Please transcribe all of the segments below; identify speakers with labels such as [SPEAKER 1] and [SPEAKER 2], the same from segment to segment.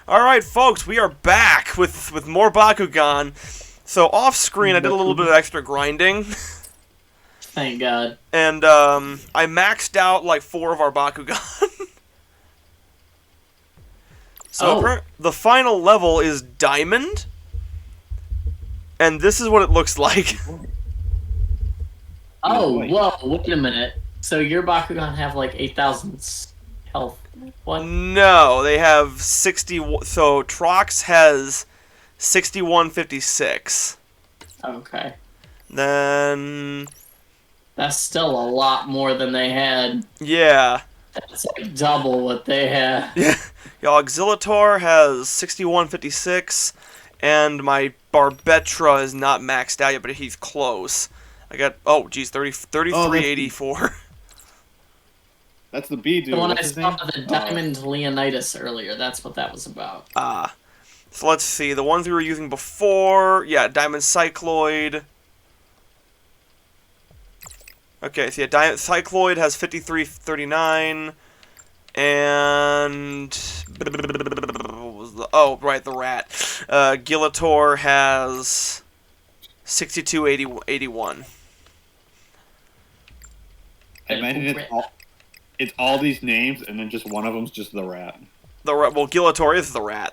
[SPEAKER 1] Alright, folks, we are back with more Bakugan. So, off-screen, I did a little bit of extra grinding.
[SPEAKER 2] Thank God.
[SPEAKER 1] And, I maxed out, like, 4 of our Bakugan. So, the final level is Diamond. And this is what it looks like.
[SPEAKER 2] Oh, whoa, wait a minute. So your Bakugan have, like, 8,000 health. What?
[SPEAKER 1] No, they have 60... So, Trox has 6156.
[SPEAKER 2] Okay.
[SPEAKER 1] Then...
[SPEAKER 2] That's still a lot more than they had.
[SPEAKER 1] Yeah.
[SPEAKER 2] That's like double what they had.
[SPEAKER 1] Yeah. Auxiliator has 6156, and my Barbetra is not maxed out yet, but he's close. I got, oh, geez, 3384.
[SPEAKER 3] That's the B dude.
[SPEAKER 2] The one I
[SPEAKER 3] What's his
[SPEAKER 2] saw
[SPEAKER 3] name?
[SPEAKER 2] the Diamond Leonidas earlier, that's what that was about.
[SPEAKER 1] So let's see, the ones we were using before, yeah, Diamond Cycloid. Okay, so yeah, Diamond Cycloid has 5339, and... What was the, oh, right, the rat. Gillator has 6281.
[SPEAKER 3] I imagine it's all these names, and then just one of them's just the rat.
[SPEAKER 1] The rat. Well, Gillator is the rat.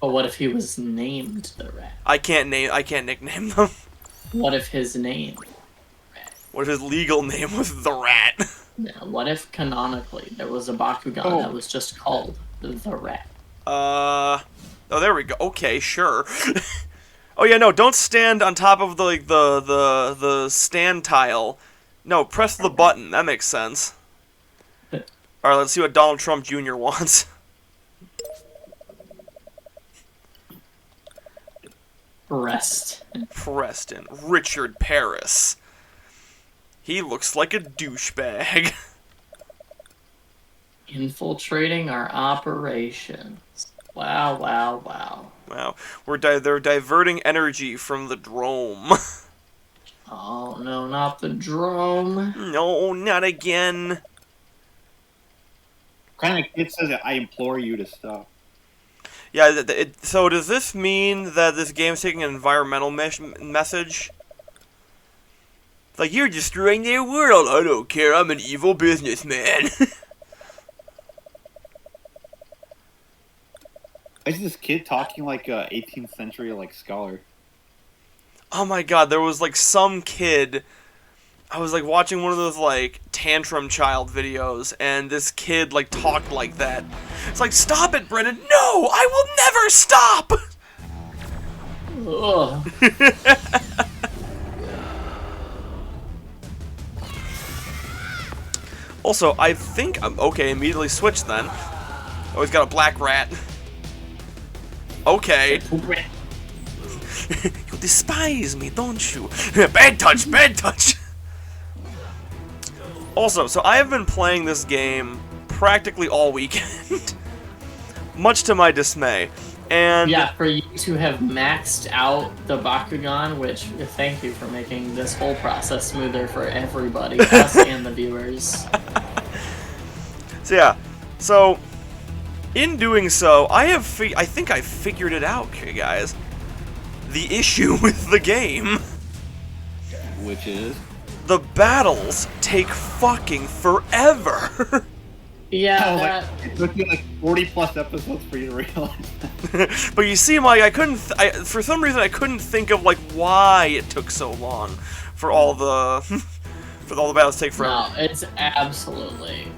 [SPEAKER 2] But what if he was named the rat?
[SPEAKER 1] I can't nickname them.
[SPEAKER 2] What if his name?
[SPEAKER 1] What if his legal name was the rat?
[SPEAKER 2] Now, what if canonically there was a Bakugan that was just called the rat?
[SPEAKER 1] Oh, there we go. Okay, sure. Oh yeah, no, don't stand on top of the stand tile. No, press the button. That makes sense. Alright, let's see what Donald Trump Jr. wants. Preston. Richard Paris. He looks like a douchebag.
[SPEAKER 2] Infiltrating our operations. Wow, wow, wow.
[SPEAKER 1] Wow. They're diverting energy from the drome.
[SPEAKER 2] Oh, no, not the drone.
[SPEAKER 1] No, not again.
[SPEAKER 3] What kind of kid says, I implore you to stop?
[SPEAKER 1] Yeah, so does this mean that this game's taking an environmental message? Like, you're destroying their world. I don't care. I'm an evil businessman.
[SPEAKER 3] Why is this kid talking like a 18th century like scholar?
[SPEAKER 1] Oh my god, there was like some kid. I was like watching one of those like tantrum child videos, and this kid like talked like that. It's like, stop it, Brennan! No, I will never stop.
[SPEAKER 2] Ugh.
[SPEAKER 1] Also, I think I'm okay. Immediately switch then. Oh, he's got a black rat. Okay. You despise me, don't you? Bad touch, bad touch! Also, so I have been playing this game practically all weekend. Much to my dismay. And
[SPEAKER 2] yeah, for you to have maxed out the Bakugan, which, thank you for making this whole process smoother for everybody, us and the viewers.
[SPEAKER 1] So yeah, so in doing so, I think I figured it out, guys. The issue with the game.
[SPEAKER 3] Which is?
[SPEAKER 1] The battles take fucking forever.
[SPEAKER 2] Yeah,
[SPEAKER 3] it took you like 40 plus episodes for you to realize that.
[SPEAKER 1] But you see, Mike, for some reason I couldn't think of like why it took so long for all the battles to take forever.
[SPEAKER 2] no, it's absolutely.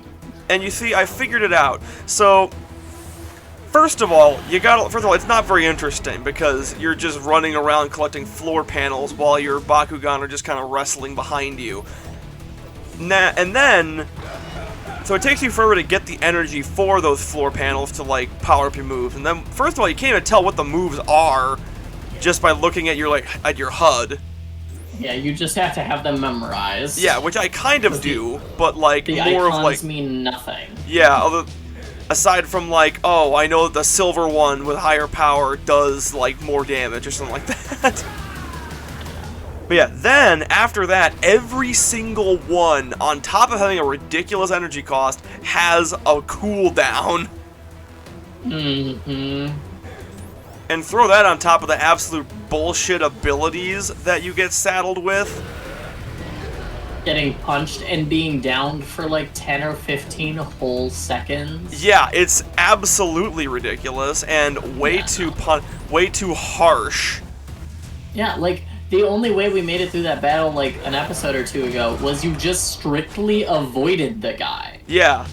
[SPEAKER 1] And you see, I figured it out. So, first of all, it's not very interesting because you're just running around collecting floor panels while your Bakugan are just kind of wrestling behind you. And then, so it takes you forever to get the energy for those floor panels to like power up your moves. And then, first of all, you can't even tell what the moves are just by looking at your HUD.
[SPEAKER 2] Yeah, you just have to have them memorized.
[SPEAKER 1] Yeah, which I kind of do, but like
[SPEAKER 2] The
[SPEAKER 1] more
[SPEAKER 2] icons
[SPEAKER 1] of like
[SPEAKER 2] mean nothing.
[SPEAKER 1] yeah. Aside from like, oh, I know the silver one with higher power does like more damage or something like that. But yeah, then after that, every single one, on top of having a ridiculous energy cost, has a cooldown.
[SPEAKER 2] Mm-hmm.
[SPEAKER 1] And throw that on top of the absolute bullshit abilities that you get saddled with.
[SPEAKER 2] Getting punched and being downed for like 10 or 15 whole seconds.
[SPEAKER 1] Yeah, it's absolutely ridiculous and way too harsh.
[SPEAKER 2] Yeah, like, the only way we made it through that battle, like, an episode or two ago, was you just strictly avoided the guy.
[SPEAKER 1] Yeah.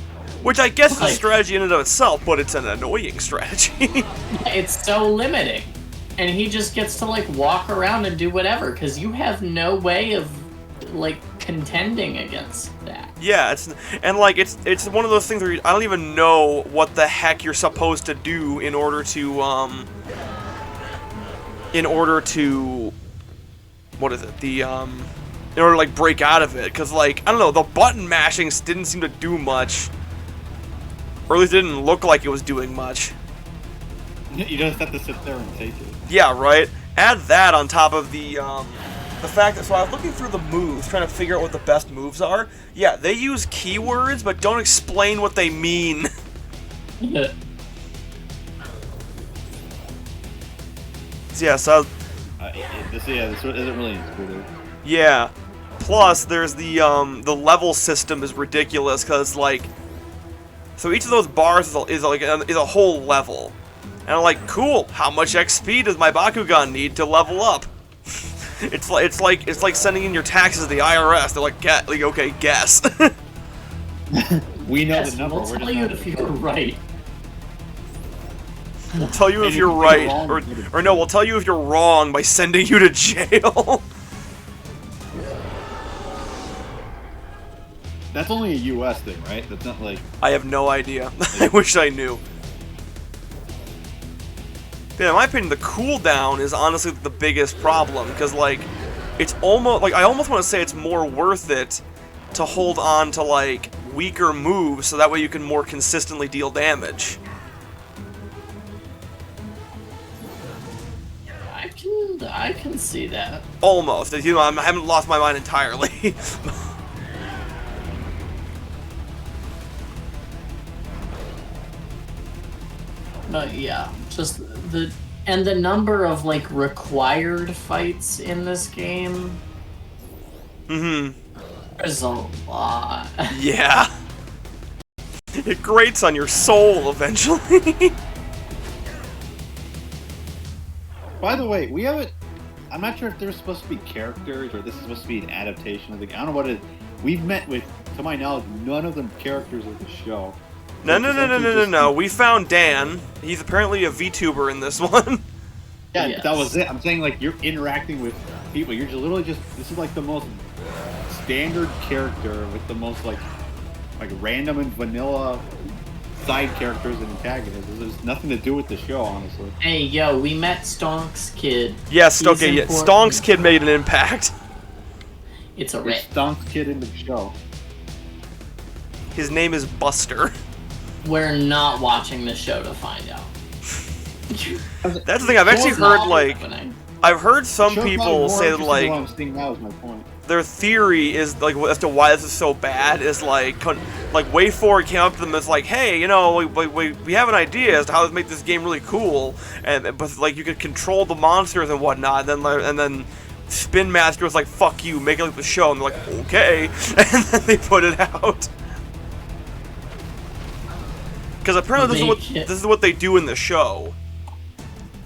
[SPEAKER 1] Which I guess is a
[SPEAKER 2] Like-
[SPEAKER 1] strategy in and of itself, but it's an annoying strategy.
[SPEAKER 2] It's so limiting. And he just gets to, like, walk around and do whatever, because you have no way of, like, contending against that.
[SPEAKER 1] Yeah, it's one of those things where I don't even know what the heck you're supposed to do in order to what is it? In order to like break out of it, because like I don't know, the button mashing didn't seem to do much, or at least it didn't look like it was doing much.
[SPEAKER 3] You just have to sit there and take it.
[SPEAKER 1] Yeah, right. Add that on top of the fact that, so I was looking through the moves, trying to figure out what the best moves are. Yeah, they use keywords, but don't explain what they mean. Yeah, so...
[SPEAKER 3] this isn't really intuitive.
[SPEAKER 1] Yeah. Plus, there's the level system is ridiculous, because, like... So each of those bars is a whole level. And I'm like, cool, how much XP does my Bakugan need to level up? It's like sending in your taxes to the IRS. They're like, okay, guess.
[SPEAKER 3] We know
[SPEAKER 2] Yes,
[SPEAKER 3] the number.
[SPEAKER 2] we'll
[SPEAKER 3] We're
[SPEAKER 2] tell
[SPEAKER 3] just
[SPEAKER 2] you
[SPEAKER 3] not-
[SPEAKER 2] if you're right.
[SPEAKER 1] We'll tell you if
[SPEAKER 3] And
[SPEAKER 1] you're
[SPEAKER 3] if you're
[SPEAKER 1] right,
[SPEAKER 3] wrong,
[SPEAKER 1] or no, we'll tell you if you're wrong by sending you to jail.
[SPEAKER 3] That's only a U.S. thing, right? That's not like...
[SPEAKER 1] I have no idea. I wish I knew. Yeah, in my opinion, the cooldown is honestly the biggest problem, because, like, it's almost, like, I almost want to say it's more worth it to hold on to, like, weaker moves, so that way you can more consistently deal damage.
[SPEAKER 2] I can see that.
[SPEAKER 1] Almost. You know, I haven't lost my mind entirely.
[SPEAKER 2] But yeah, just the number of like required fights in this game.
[SPEAKER 1] Mm-hmm.
[SPEAKER 2] There's a lot.
[SPEAKER 1] Yeah. It grates on your soul eventually.
[SPEAKER 3] By the way, we haven't... I'm not sure if there's supposed to be characters or this is supposed to be an adaptation of the... I don't know what it is. We've met with, to my knowledge, none of them characters of the show.
[SPEAKER 1] No. We found Dan. He's apparently a VTuber in this one.
[SPEAKER 3] Yeah,
[SPEAKER 2] Yes.
[SPEAKER 3] that was it. I'm saying, like, you're interacting with people. You're just literally just... This is, like, the most standard character with the most, like random and vanilla side characters and antagonists. There's nothing to do with the show, honestly.
[SPEAKER 2] Hey, yo, we met Stonk's kid.
[SPEAKER 1] Yes,
[SPEAKER 2] He's
[SPEAKER 1] okay, yeah.
[SPEAKER 2] important.
[SPEAKER 1] Stonk's kid made an impact.
[SPEAKER 2] It's a
[SPEAKER 3] There's
[SPEAKER 2] rip.
[SPEAKER 3] Stonk's kid in the show.
[SPEAKER 1] His name is Buster.
[SPEAKER 2] We're not watching the show to find out.
[SPEAKER 1] That's the thing, I've actually
[SPEAKER 2] Show's not
[SPEAKER 1] heard, like...
[SPEAKER 2] happening.
[SPEAKER 1] I've heard some
[SPEAKER 3] The show's
[SPEAKER 1] people
[SPEAKER 3] probably more
[SPEAKER 1] say that,
[SPEAKER 3] interesting
[SPEAKER 1] like...
[SPEAKER 3] than what I'm seeing now is my point.
[SPEAKER 1] Their theory is, like, as to why this is so bad is, like, Way Forward came up to them as, like, hey, you know, we have an idea as to how to make this game really cool, but, like, you could control the monsters and whatnot, and then Spin Master was like, fuck you, make it like the show, and they're like, okay, and then they put it out. Because apparently this is what they do in the show.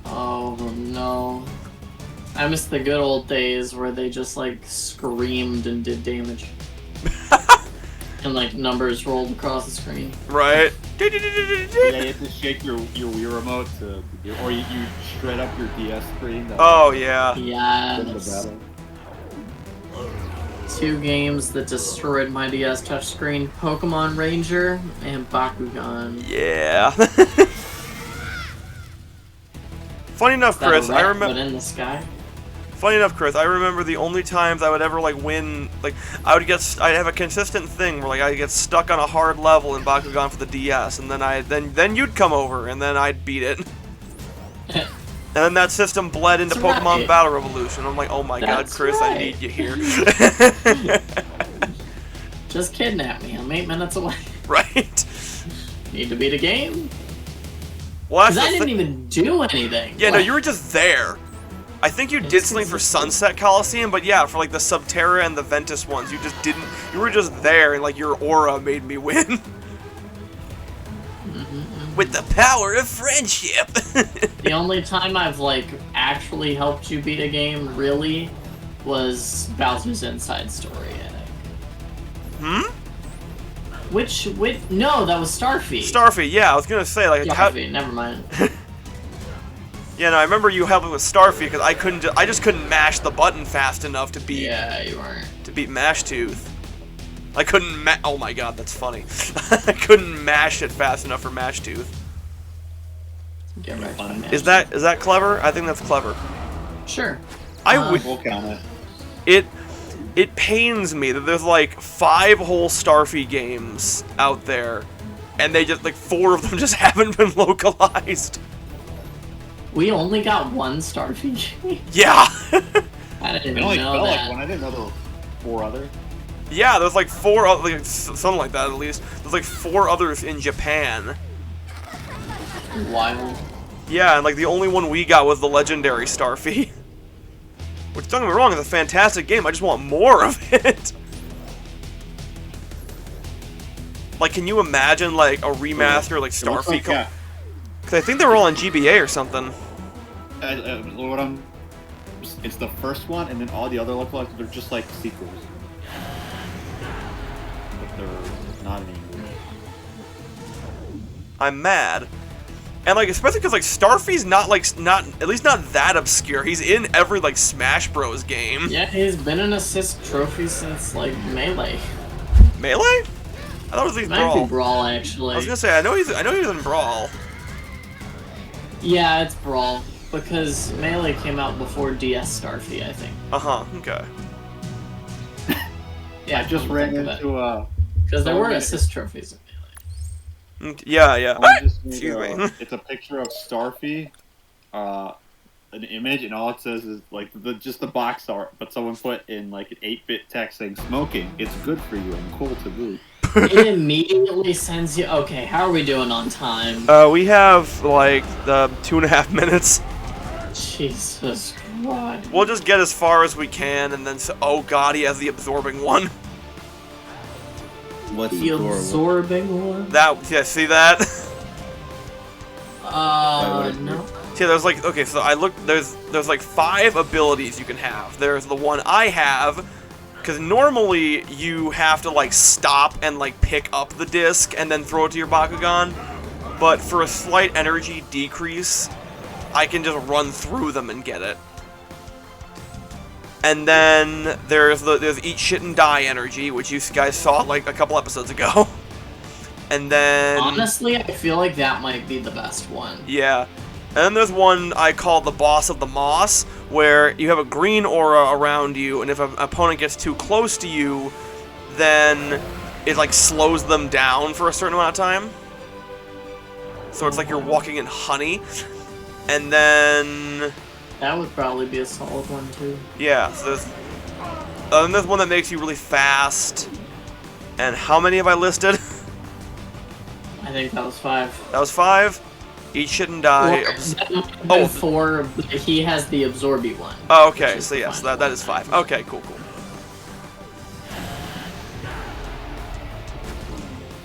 [SPEAKER 2] Oh no. I miss the good old days where they just like screamed and did damage. And like numbers rolled across the screen.
[SPEAKER 1] Right?
[SPEAKER 3] Yeah, you have to shake your Wii remote or you shred up your DS screen.
[SPEAKER 1] Oh, yeah.
[SPEAKER 2] Yes. Two games that destroyed my DS touchscreen: Pokemon Ranger and Bakugan.
[SPEAKER 1] Yeah. Funny enough,
[SPEAKER 2] That
[SPEAKER 1] Chris, I
[SPEAKER 2] rat
[SPEAKER 1] remember.
[SPEAKER 2] went in the sky.
[SPEAKER 1] Funny enough, Chris, I remember the only times I would ever like win, like I'd have a consistent thing where like I'd get stuck on a hard level in Bakugan for the DS, and then you'd come over and then I'd beat it. And then that system bled into
[SPEAKER 2] That's
[SPEAKER 1] Pokemon
[SPEAKER 2] right.
[SPEAKER 1] Battle Revolution. I'm like, oh my god,
[SPEAKER 2] That's
[SPEAKER 1] Chris, I
[SPEAKER 2] right.
[SPEAKER 1] need you here.
[SPEAKER 2] Just kidnap me. I'm 8 minutes away.
[SPEAKER 1] Right?
[SPEAKER 2] Need to beat a game?
[SPEAKER 1] Well,
[SPEAKER 2] Because I didn't even do anything.
[SPEAKER 1] Yeah, no,
[SPEAKER 2] Like,
[SPEAKER 1] you were just there. I think you did
[SPEAKER 2] It's
[SPEAKER 1] something for
[SPEAKER 2] consistent.
[SPEAKER 1] Sunset Coliseum, but yeah, for like the Subterra and the Ventus ones, you just didn't. You were just there, and like your aura made me win. With the power of friendship.
[SPEAKER 2] The only time I've like actually helped you beat a game really was Bowser's Inside Story, I think. Which no, that was Starfy.
[SPEAKER 1] Starfy, yeah, I was gonna say like how.
[SPEAKER 2] Starfy, never mind.
[SPEAKER 1] Yeah, no, I remember you helping with Starfy because I just couldn't mash the button fast enough to beat
[SPEAKER 2] You weren't.
[SPEAKER 1] Mashtooth. I couldn't oh my god, that's funny. I couldn't mash it fast enough for Mashtooth.
[SPEAKER 2] Get right to my
[SPEAKER 1] Is that clever? I think that's clever.
[SPEAKER 2] Sure.
[SPEAKER 3] We'll count it.
[SPEAKER 1] It pains me that there's like 5 whole Starfy games out there, and they just like 4 of them just haven't been localized.
[SPEAKER 2] We only got one Starfy game.
[SPEAKER 1] Yeah.
[SPEAKER 2] I didn't
[SPEAKER 3] It
[SPEAKER 2] even
[SPEAKER 3] only
[SPEAKER 2] know
[SPEAKER 3] felt
[SPEAKER 2] that.
[SPEAKER 3] like one. I didn't know there were 4 other.
[SPEAKER 1] Yeah, there's like 4 like something like that at least. There's like 4 others in Japan.
[SPEAKER 2] Wild.
[SPEAKER 1] Yeah, and like the only one we got was the legendary Starfy. Which, don't get me wrong, is a fantastic game. I just want more of it. Like, can you imagine like a remaster like
[SPEAKER 3] It looks
[SPEAKER 1] Starfy?
[SPEAKER 3] like, yeah.
[SPEAKER 1] Because I think they were all on GBA or something.
[SPEAKER 3] It's the first one, and then all the other lookalikes, they're just like sequels. But they're not in English.
[SPEAKER 1] I'm mad. And like, especially because like Starfy's not at least not that obscure. He's in every like Smash Bros game.
[SPEAKER 2] Yeah, he's been an assist trophy since like Melee.
[SPEAKER 1] Melee? I thought it was like
[SPEAKER 2] Might be
[SPEAKER 1] Brawl.
[SPEAKER 2] Brawl actually.
[SPEAKER 1] I was gonna say I know he's in Brawl.
[SPEAKER 2] Yeah, it's Brawl because Melee came out before DS Starfy, I think.
[SPEAKER 1] Okay.
[SPEAKER 2] Yeah,
[SPEAKER 3] I just ran into
[SPEAKER 2] because there were
[SPEAKER 3] someone-
[SPEAKER 2] assist trophies.
[SPEAKER 1] Yeah.
[SPEAKER 3] I just made
[SPEAKER 1] Excuse me.
[SPEAKER 3] It's a picture of Starfy, an image, and all it says is like just the box art, but someone put in like an 8-bit text saying "smoking. It's good for you and cool to boot."
[SPEAKER 2] It immediately sends you. Okay, how are we doing on time?
[SPEAKER 1] We have like the 2.5 minutes.
[SPEAKER 2] Jesus Christ.
[SPEAKER 1] We'll just get as far as we can, and then oh god, he has the absorbing one.
[SPEAKER 3] What's
[SPEAKER 2] The absorbing one?
[SPEAKER 1] See that?
[SPEAKER 2] No.
[SPEAKER 1] See, there's like, okay, so I looked, there's like 5 abilities you can have. There's the one I have, because normally you have to like stop and like pick up the disc and then throw it to your Bakugan, but for a slight energy decrease, I can just run through them and get it. And then there's Eat Shit and Die energy, which you guys saw like a couple episodes ago. And then
[SPEAKER 2] Honestly, I feel like that might be the best one.
[SPEAKER 1] yeah. And then there's one I call the Boss of the Moss, where you have a green aura around you, and if an opponent gets too close to you, then it like slows them down for a certain amount of time. So it's like you're walking in honey. And then
[SPEAKER 2] That would probably be a solid one too.
[SPEAKER 1] yeah, so there's one that makes you really fast. And how many have I listed?
[SPEAKER 2] I think that was 5.
[SPEAKER 1] That was 5. Eat Shit and Die.
[SPEAKER 2] Oh, 4. He has the Absorby one.
[SPEAKER 1] Oh, okay.
[SPEAKER 2] Which is
[SPEAKER 1] So
[SPEAKER 2] the
[SPEAKER 1] yes,
[SPEAKER 2] final
[SPEAKER 1] that is 5. Okay, cool.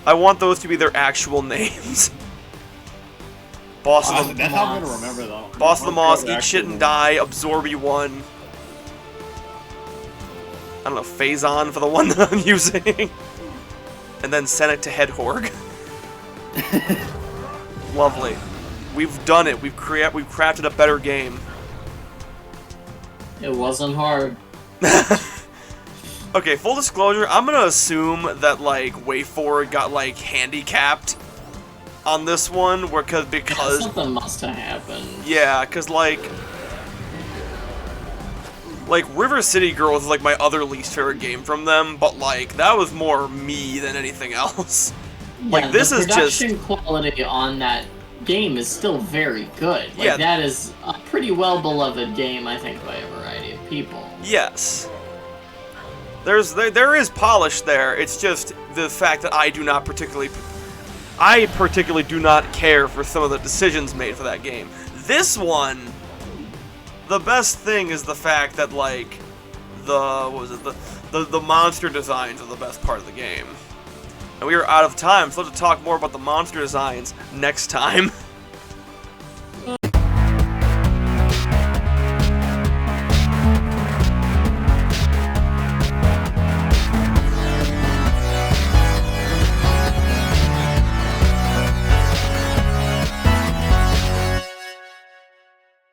[SPEAKER 1] I want those to be their actual names. Boss of the
[SPEAKER 3] That's how I'm gonna remember though.
[SPEAKER 1] Boss of the Moss, Eat
[SPEAKER 3] Actually,
[SPEAKER 1] Shit and Die, Absorby one. I don't know, Phazon for the one that I'm using. And then send it to Headhorg. Lovely. We've done it. We've crafted a better game.
[SPEAKER 2] It wasn't hard.
[SPEAKER 1] Okay, full disclosure, I'm gonna assume that like WayForward got like handicapped on this one, because
[SPEAKER 2] Something must have happened.
[SPEAKER 1] yeah, because like River City Girls is like my other least favorite game from them, but like that was more me than anything else. Like,
[SPEAKER 2] Yeah,
[SPEAKER 1] this
[SPEAKER 2] the
[SPEAKER 1] is just-
[SPEAKER 2] production quality on that game is still very good. Like,
[SPEAKER 1] Yeah.
[SPEAKER 2] that is a pretty well beloved game, I think, by a variety of people.
[SPEAKER 1] Yes. There is polish there. It's just the fact that I do not particularly I particularly do not care for some of the decisions made for that game. This one, the best thing is the fact that, like, the monster designs are the best part of the game. And we are out of time, so let's talk more about the monster designs next time.